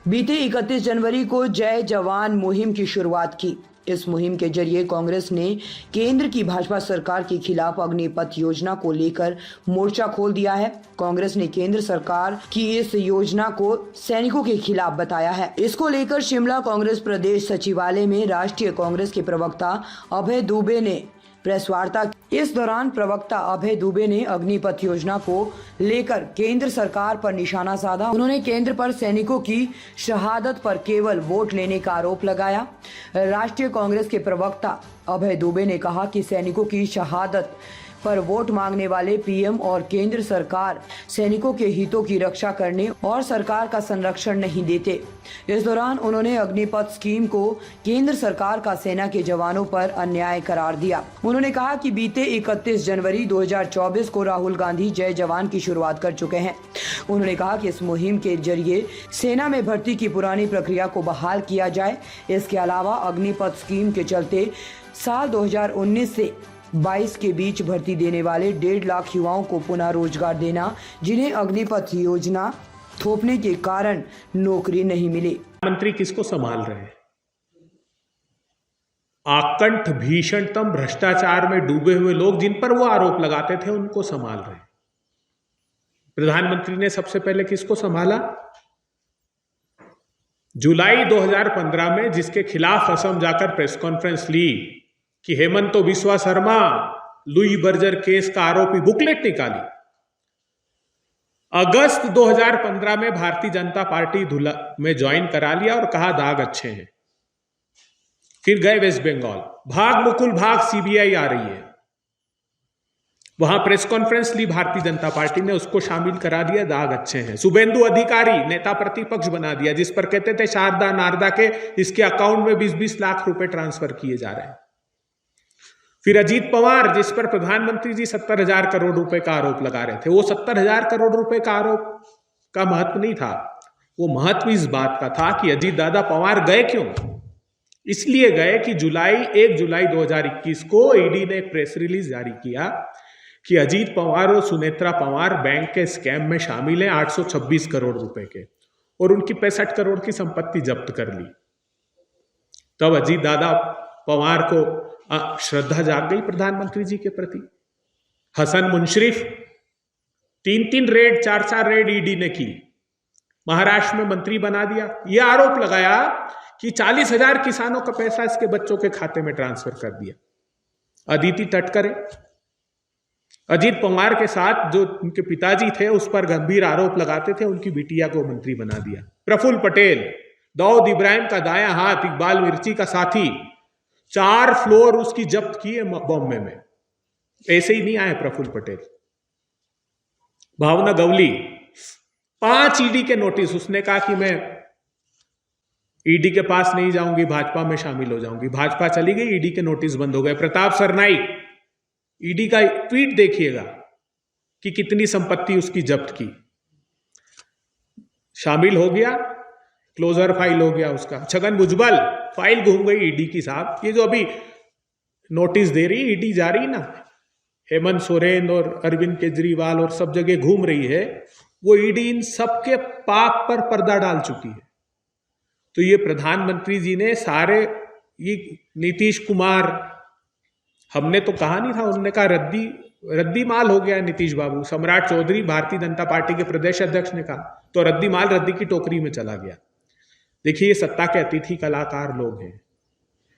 बीते 31 जनवरी को जय जवान मुहिम की शुरुआत की। इस मुहिम के जरिए कांग्रेस ने केंद्र की भाजपा सरकार के खिलाफ अग्निपथ योजना को लेकर मोर्चा खोल दिया है। कांग्रेस ने केंद्र सरकार की इस योजना को सैनिकों के खिलाफ बताया है। इसको लेकर शिमला कांग्रेस प्रदेश सचिवालय में राष्ट्रीय कांग्रेस के प्रवक्ता अभय दुबे ने प्रेस वार्ता। इस दौरान प्रवक्ता अभय दुबे ने अग्निपथ योजना को लेकर केंद्र सरकार पर निशाना साधा। उन्होंने केंद्र पर सैनिकों की शहादत पर केवल वोट लेने का आरोप लगाया। राष्ट्रीय कांग्रेस के प्रवक्ता अभय दुबे ने कहा कि सैनिकों की शहादत पर वोट मांगने वाले पीएम और केंद्र सरकार सैनिकों के हितों की रक्षा करने और सरकार का संरक्षण नहीं देते। इस दौरान उन्होंने अग्निपथ स्कीम को केंद्र सरकार का सेना के जवानों पर अन्याय करार दिया। उन्होंने कहा कि बीते 31 जनवरी 2024 को राहुल गांधी जय जवान की शुरुआत कर चुके हैं। उन्होंने कहा कि इस मुहिम के जरिए सेना में भर्ती की पुरानी प्रक्रिया को बहाल किया जाए। इसके अलावा अग्निपथ स्कीम के चलते साल 2019 से 22 के बीच भर्ती देने वाले 1.5 लाख युवाओं को पुनः रोजगार देना, जिन्हें अग्निपथ योजना थोपने के कारण नौकरी नहीं मिली। मंत्री किसको संभाल रहे हैं? आकंठ भीषणतम भ्रष्टाचार में डूबे हुए लोग जिन पर वो आरोप लगाते थे उनको संभाल रहे हैं। प्रधानमंत्री ने सबसे पहले किसको संभाला? जुलाई 2015 में जिसके खिलाफ असम जाकर प्रेस कॉन्फ्रेंस ली कि Hemant Biswa Sharma Louis Berger case का आरोपी, बुकलेट निकाली। अगस्त 2015 में भारतीय जनता पार्टी में ज्वाइन करा लिया और कहा दाग अच्छे हैं। फिर गए वेस्ट बंगाल, भाग मुकुल भाग, सीबीआई आ रही है। वहां प्रेस कॉन्फ्रेंस ली भारतीय जनता पार्टी ने, उसको शामिल करा दिया, दाग अच्छे हैं। शुभेंदु अधिकारी नेता प्रतिपक्ष बना दिया, जिस पर कहते थे शारदा नारदा के इसके अकाउंट में 20-20 लाख रुपए ट्रांसफर किए जा रहे हैं। फिर अजीत पवार, जिस पर प्रधानमंत्री जी 70,000 करोड़ रुपए का आरोप लगा रहे थे। वो 70,000 करोड़ रुपए का आरोप का महत्व नहीं था, वो महत्व इस बात का था कि अजीत दादा पवार गए क्यों? इसलिए गए कि 1 जुलाई 2021 को ईडी ने एक प्रेस रिलीज जारी किया कि अजीत पवार और सुनेत्रा पवार बैंक के स्कैम में शामिल हैं 826 करोड़ रुपए के, और उनकी 65 करोड़ की संपत्ति जब्त कर ली। तब अजीत दादा पवार को श्रद्धा जाग गई प्रधानमंत्री जी के प्रति। Hasan Mushrif 3 raid 4 raid ED ने की, महाराष्ट्र में मंत्री बना दिया। यह आरोप लगाया कि 40,000 किसानों का पैसा इसके बच्चों के खाते में ट्रांसफर कर दिया। अदिति तटकरे, अजीत पवार के साथ जो उनके पिताजी थे उस पर गंभीर आरोप लगाते थे, उनकी बिटिया को मंत्री बना दिया। प्रफुल्ल पटेल, दाऊद इब्राहिम का दायां हाथ, इकबाल मिर्ची का साथी, 4 फ्लोर उसकी जब्त किए बॉम्बे में। ऐसे ही नहीं आए प्रफुल्ल पटेल। भावना गवली, 5 ईडी के नोटिस। उसने कहा कि मैं ईडी के पास नहीं जाऊंगी, भाजपा में शामिल हो जाऊंगी। भाजपा चली गई, ईडी के नोटिस बंद हो गए। प्रताप सरनाईक, ईडी का ट्वीट देखिएगा कि कितनी संपत्ति उसकी जब्त की। शामिल हो गया, क्लोजर फाइल हो गया उसका। छगन भुजबल, फाइल घूम गई ईडी की। साहब ये जो अभी नोटिस दे रही ईडी जा रही ना, हेमंत सोरेन और अरविंद केजरीवाल और सब जगह घूम रही है, वो ईडी इन सबके पाप पर पर्दा डाल चुकी है। तो ये प्रधानमंत्री जी ने सारे, ये नीतीश कुमार, हमने तो कहा नहीं था, उन्होंने कहा रद्दी माल हो गया नीतीश बाबू। सम्राट चौधरी भारतीय जनता पार्टी के प्रदेश अध्यक्ष ने कहा, तो रद्दी माल रद्दी की टोकरी में चला गया। देखिए, ये सत्ता के अतिथि कलाकार लोग हैं,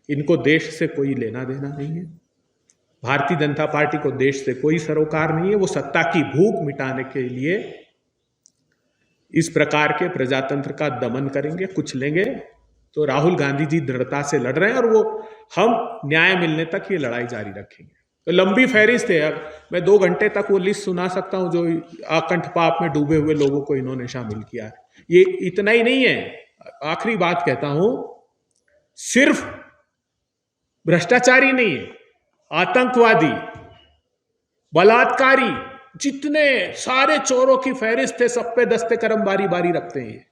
इनको देश से कोई लेना देना नहीं है। भारतीय जनता पार्टी को देश से कोई सरोकार नहीं है। वो सत्ता की भूख मिटाने के लिए इस प्रकार के प्रजातंत्र का दमन करेंगे, कुचलेंगे। तो राहुल गांधी जी दृढ़ता से लड़ रहे हैं, और वो हम न्याय मिलने तक ये लड़ाई जारी रखेंगे। तो लंबी फहरिस्त है। अब मैं 2 घंटे तक वो लिस्ट सुना सकता हूं जो आकंठ पाप में डूबे हुए लोगों को इन्होंने शामिल किया है। ये इतना ही नहीं है, आखिरी बात कहता हूं, सिर्फ भ्रष्टाचारी नहीं है, आतंकवादी, बलात्कारी, जितने सारे चोरों की फहरिस्त है, सब पे दस्ते करम बारी बारी रखते हैं।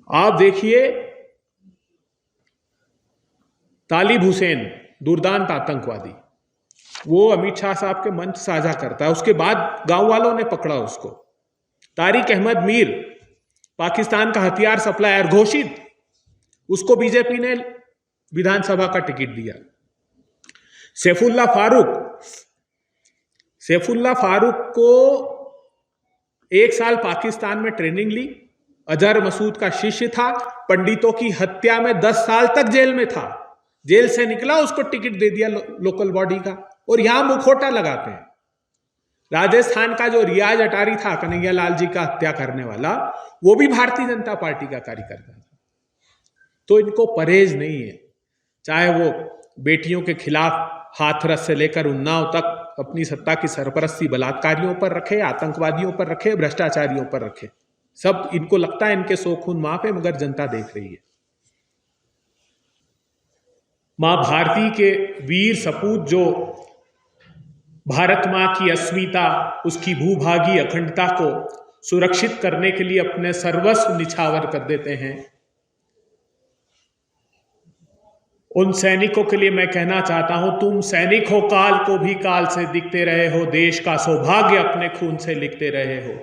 आप देखिए, तालिब हुसैन, दुर्दांत आतंकवादी, वो अमित शाह साहब के मंच साझा करता है, उसके बाद गांव वालों ने पकड़ा उसको। तारिक अहमद मीर, पाकिस्तान का हथियार सप्लायर घोषित, उसको बीजेपी ने विधानसभा का टिकट दिया। सैफुल्ला फारूक को 1 साल पाकिस्तान में ट्रेनिंग ली, अजहर मसूद का शिष्य था, पंडितों की हत्या में 10 साल तक जेल में था, जेल से निकला, उसको टिकट दे दिया लोकल बॉडी का, और यहां मुखौटा लगाते हैं। राजस्थान का जो रियाज अटारी था, कन्हैया लाल जी का हत्या करने वाला, वो भी भारतीय जनता पार्टी का कार्यकर्ता था। तो इनको परहेज नहीं है, चाहे वो बेटियों के खिलाफ हाथरस से लेकर उन्नाव तक अपनी सत्ता की सरपरस्ती बलात्कारियों पर रखे, आतंकवादियों पर रखे, भ्रष्टाचारियों पर रखे। सब इनको लगता है इनके सौ खून माफ है, मगर जनता देख रही है। मां भारती के वीर सपूत जो भारत मां की अस्मिता, उसकी भूभागी अखंडता को सुरक्षित करने के लिए अपने सर्वस्व निछावर कर देते हैं, उन सैनिकों के लिए मैं कहना चाहता हूं, तुम सैनिक हो, काल को भी काल से दिखते रहे हो, देश का सौभाग्य अपने खून से लिखते रहे हो।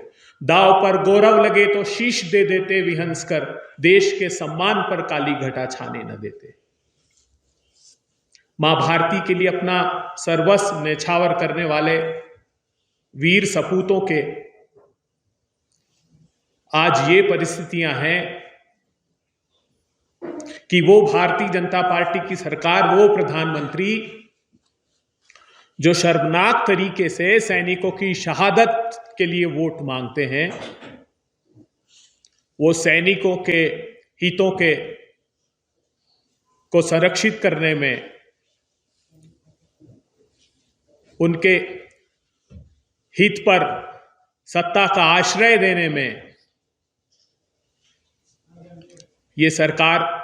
दाव पर गौरव लगे तो शीश दे देते विहंस कर, देश के सम्मान पर काली घटा छाने न देते। मां भारती के लिए अपना सर्वस्व न्यौछावर करने वाले वीर सपूतों के आज ये परिस्थितियां हैं कि वो भारतीय जनता पार्टी की सरकार, वो प्रधानमंत्री जो शर्मनाक तरीके से सैनिकों की शहादत के लिए वोट मांगते हैं, वो सैनिकों के हितों को संरक्षित करने में, उनके हित पर सत्ता का आश्रय देने में ये सरकार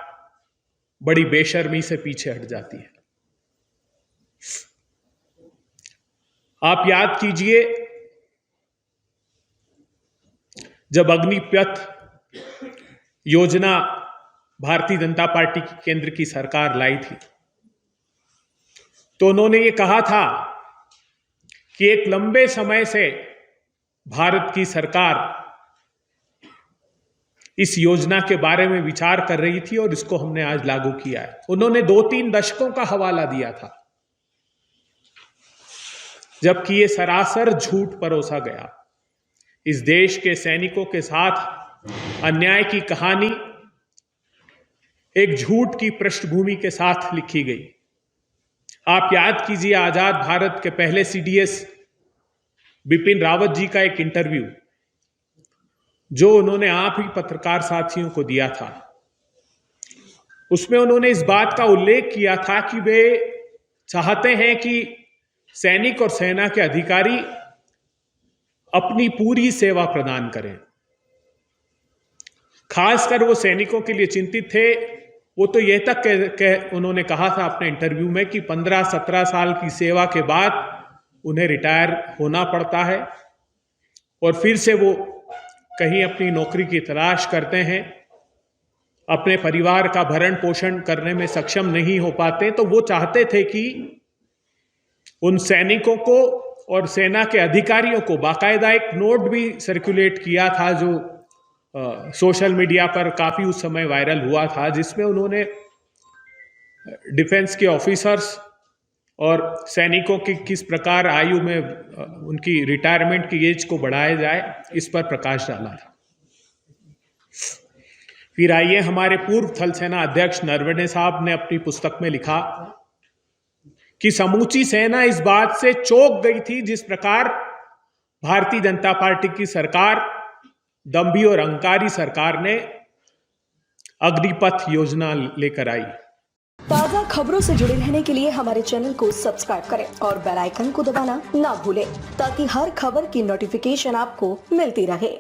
बड़ी बेशर्मी से पीछे हट जाती है। आप याद कीजिए, जब अग्निपथ योजना भारतीय जनता पार्टी की केंद्र की सरकार लाई थी, तो उन्होंने ये कहा था कि एक लंबे समय से भारत की सरकार इस योजना के बारे में विचार कर रही थी और इसको हमने आज लागू किया है। उन्होंने 2-3 दशकों का हवाला दिया था, जबकि ये सरासर झूठ परोसा गया। इस देश के सैनिकों के साथ अन्याय की कहानी एक झूठ की पृष्ठभूमि के साथ लिखी गई। आप याद कीजिए, आजाद भारत के पहले सीडीएस बिपिन रावत जी का एक इंटरव्यू जो उन्होंने आप ही पत्रकार साथियों को दिया था, उसमें उन्होंने इस बात का उल्लेख किया था कि वे चाहते हैं कि सैनिक और सेना के अधिकारी अपनी पूरी सेवा प्रदान करें। खासकर वो सैनिकों के लिए चिंतित थे। वो तो यह तक उन्होंने कहा था अपने इंटरव्यू में कि 15-17 साल की सेवा के बाद उन्हें रिटायर होना पड़ता है और फिर से वो कहीं अपनी नौकरी की तलाश करते हैं, अपने परिवार का भरण पोषण करने में सक्षम नहीं हो पाते। तो वो चाहते थे कि उन सैनिकों को और सेना के अधिकारियों को, बाकायदा एक नोट भी सर्कुलेट किया था जो सोशल मीडिया पर काफ़ी उस समय वायरल हुआ था, जिसमें उन्होंने डिफेंस के ऑफिसर्स और सैनिकों की किस प्रकार आयु में उनकी रिटायरमेंट की एज को बढ़ाया जाए, इस पर प्रकाश डाला था। फिर आइए, हमारे पूर्व थल सेना अध्यक्ष नरवणे साहब ने अपनी पुस्तक में लिखा कि समूची सेना इस बात से चौंक गई थी जिस प्रकार भारतीय जनता पार्टी की सरकार, दंभी और अहंकारी सरकार ने अग्निपथ योजना लेकर आई। ताज़ा खबरों से जुड़े रहने के लिए हमारे चैनल को सब्सक्राइब करें और बेल आइकन को दबाना ना भूलें ताकि हर खबर की नोटिफिकेशन आपको मिलती रहे।